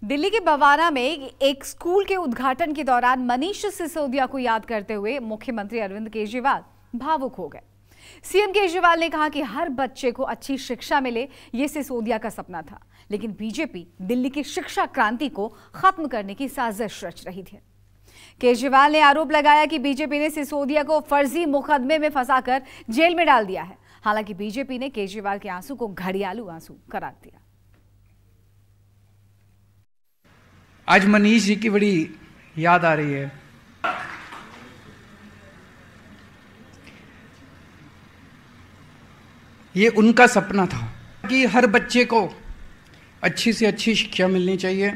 दिल्ली के बवाना में एक स्कूल के उद्घाटन के दौरान मनीष सिसोदिया को याद करते हुए मुख्यमंत्री अरविंद केजरीवाल भावुक हो गए। सीएम केजरीवाल ने कहा कि हर बच्चे को अच्छी शिक्षा मिले, ये सिसोदिया का सपना था, लेकिन बीजेपी दिल्ली की शिक्षा क्रांति को खत्म करने की साजिश रच रही थी। केजरीवाल ने आरोप लगाया कि बीजेपी ने सिसोदिया को फर्जी मुकदमे में फंसाकर जेल में डाल दिया है। हालांकि बीजेपी ने केजरीवाल के आंसू को घड़ियालू आंसू करार दिया। आज मनीष जी की बड़ी याद आ रही है। ये उनका सपना था कि हर बच्चे को अच्छी से अच्छी शिक्षा मिलनी चाहिए।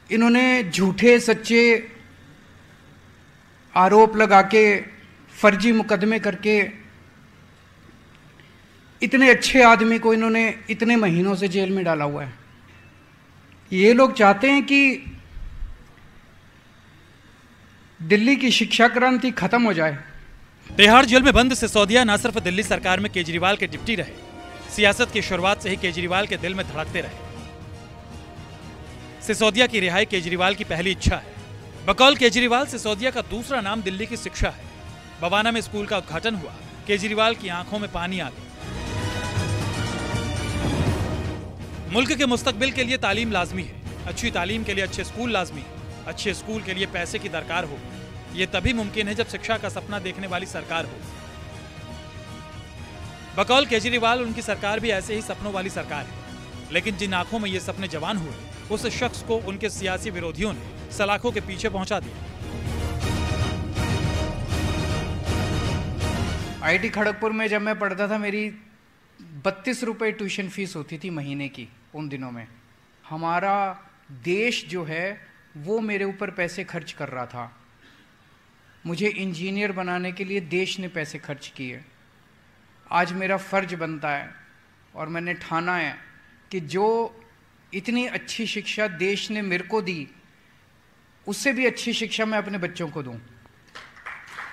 इन्होंने झूठे सच्चे आरोप लगा के, फर्जी मुकदमे करके इतने अच्छे आदमी को इन्होंने इतने महीनों से जेल में डाला हुआ है। ये लोग चाहते हैं कि दिल्ली की शिक्षा क्रांति खत्म हो जाए। तिहाड़ जेल में बंद सिसोदिया न सिर्फ दिल्ली सरकार में केजरीवाल के डिप्टी रहे, सियासत की शुरुआत से ही केजरीवाल के दिल में धड़कते रहे। सिसोदिया की रिहाई केजरीवाल की पहली इच्छा है। बकौल केजरीवाल, सिसोदिया का दूसरा नाम दिल्ली की शिक्षा है। बवाना में स्कूल का उद्घाटन हुआ, केजरीवाल की आंखों में पानी आ गया। मुल्क के मुस्तकबिल के लिए तालीम लाजमी है। अच्छी तालीम के लिए अच्छे स्कूल लाजमी है। अच्छे स्कूल के लिए पैसे की दरकार हो। यह तभी मुमकिन है जब शिक्षा का सपना देखने वाली सरकार हो। बकौल केजरीवाल, उनकी सरकार भी ऐसे ही सपनों वाली सरकार है, लेकिन जिन आंखों में ये सपने जवान हुए, उस शख्स को उनके सियासी विरोधियों ने सलाखों के पीछे पहुंचा दिया। आईटी खड़गपुर में जब मैं पढ़ता था, मेरी 32 रुपए ट्यूशन फीस होती थी महीने की। उन दिनों में हमारा देश जो है वो मेरे ऊपर पैसे खर्च कर रहा था। मुझे इंजीनियर बनाने के लिए देश ने पैसे खर्च किए। आज मेरा फर्ज बनता है और मैंने ठाना है कि जो इतनी अच्छी शिक्षा देश ने मेरे को दी, उससे भी अच्छी शिक्षा मैं अपने बच्चों को दूं।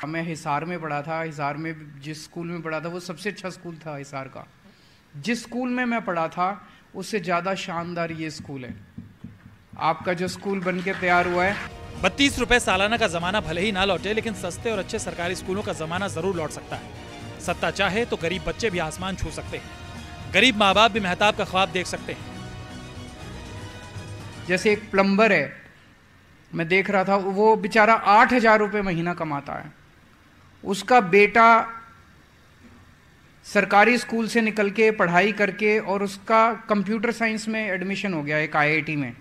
मैं हिसार में पढ़ा था। हिसार में जिस स्कूल में पढ़ा था वो सबसे अच्छा स्कूल था हिसार का। जिस स्कूल में मैं पढ़ा था उससे ज़्यादा शानदार ये स्कूल है। आपका जो स्कूल बन के तैयार हुआ है। 32 रुपए सालाना का जमाना भले ही ना लौटे, लेकिन सस्ते और अच्छे सरकारी स्कूलों का जमाना जरूर लौट सकता है। सत्ता चाहे तो गरीब बच्चे भी आसमान छू सकते हैं। गरीब माँ बाप भी मेहताब का ख्वाब देख सकते हैं। जैसे एक प्लम्बर है, मैं देख रहा था, वो बेचारा 8,000 रुपये महीना कमाता है। उसका बेटा सरकारी स्कूल से निकल के पढ़ाई करके और उसका कंप्यूटर साइंस में एडमिशन हो गया एक आईआईटी में,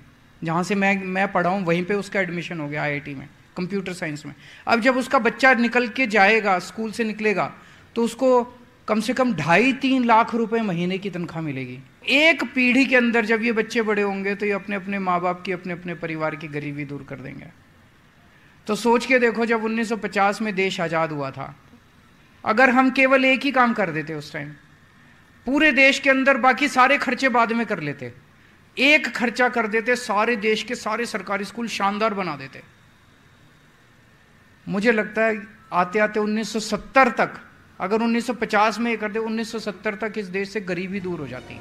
जहाँ से मैं पढ़ा हूँ, वहीं पे उसका एडमिशन हो गया आईआईटी में कंप्यूटर साइंस में। अब जब उसका बच्चा निकल के जाएगा, स्कूल से निकलेगा, तो उसको कम से कम 2.5-3 लाख रुपए महीने की तनख्वाह मिलेगी। एक पीढ़ी के अंदर जब ये बच्चे बड़े होंगे तो ये अपने अपने माँ बाप की, अपने अपने परिवार की गरीबी दूर कर देंगे। तो सोच के देखो, जब 1950 में देश आज़ाद हुआ था, अगर हम केवल एक ही काम कर देते उस टाइम, पूरे देश के अंदर, बाकी सारे खर्चे बाद में कर लेते, एक खर्चा कर देते, सारे देश के सारे सरकारी स्कूल शानदार बना देते। मुझे लगता है आते आते 1970 तक, अगर 1950 में ये कर दे, 1970 तक इस देश से गरीबी दूर हो जाती।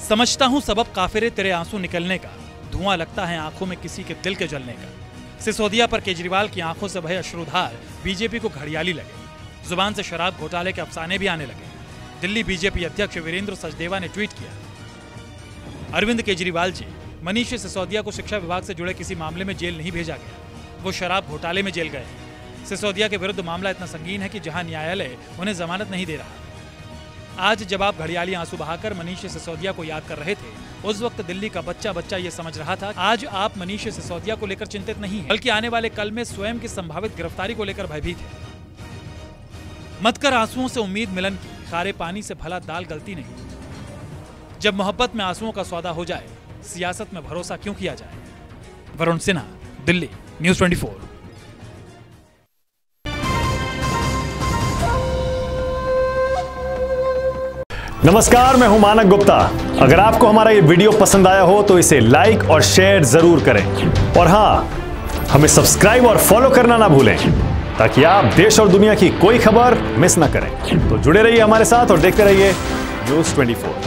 समझता हूं सबब काफिरे तेरे आंसू निकलने का, धुआं लगता है आंखों में किसी के दिल के जलने का। सिसोदिया पर केजरीवाल की आंखों से भय अश्रुधार बीजेपी को घड़ियाली लगे। जुबान से शराब घोटाले के अफसाने भी आने लगे। दिल्ली बीजेपी अध्यक्ष वीरेंद्र सचदेवा ने ट्वीट किया, अरविंद केजरीवाल जी, मनीष सिसोदिया को शिक्षा विभाग से जुड़े किसी मामले में जेल नहीं भेजा गया, वो शराब घोटाले में जेल गए। सिसोदिया के विरुद्ध मामला इतना संगीन है कि जहां न्यायालय उन्हें जमानत नहीं दे रहा। आज जब आप घड़ियाली आंसू बहाकर मनीष सिसोदिया को याद कर रहे थे, उस वक्त दिल्ली का बच्चा बच्चा ये समझ रहा था। आज आप मनीष सिसोदिया को लेकर चिंतित नहीं हैं, बल्कि आने वाले कल में स्वयं की संभावित गिरफ्तारी को लेकर भयभीत है। मत कर आंसुओं से उम्मीद मिलन की, खारे पानी से भला दाल गलती नहीं। जब मोहब्बत में आंसुओं का सौदा हो जाए, सियासत में भरोसा क्यों किया जाए। वरुण सिन्हा, दिल्ली, न्यूज़ 24। नमस्कार, मैं हूं मानक गुप्ता। अगर आपको हमारा ये वीडियो पसंद आया हो तो इसे लाइक और शेयर जरूर करें, और हां, हमें सब्सक्राइब और फॉलो करना ना भूलें, ताकि आप देश और दुनिया की कोई खबर मिस ना करें। तो जुड़े रहिए हमारे साथ और देखते रहिए न्यूज़ 24।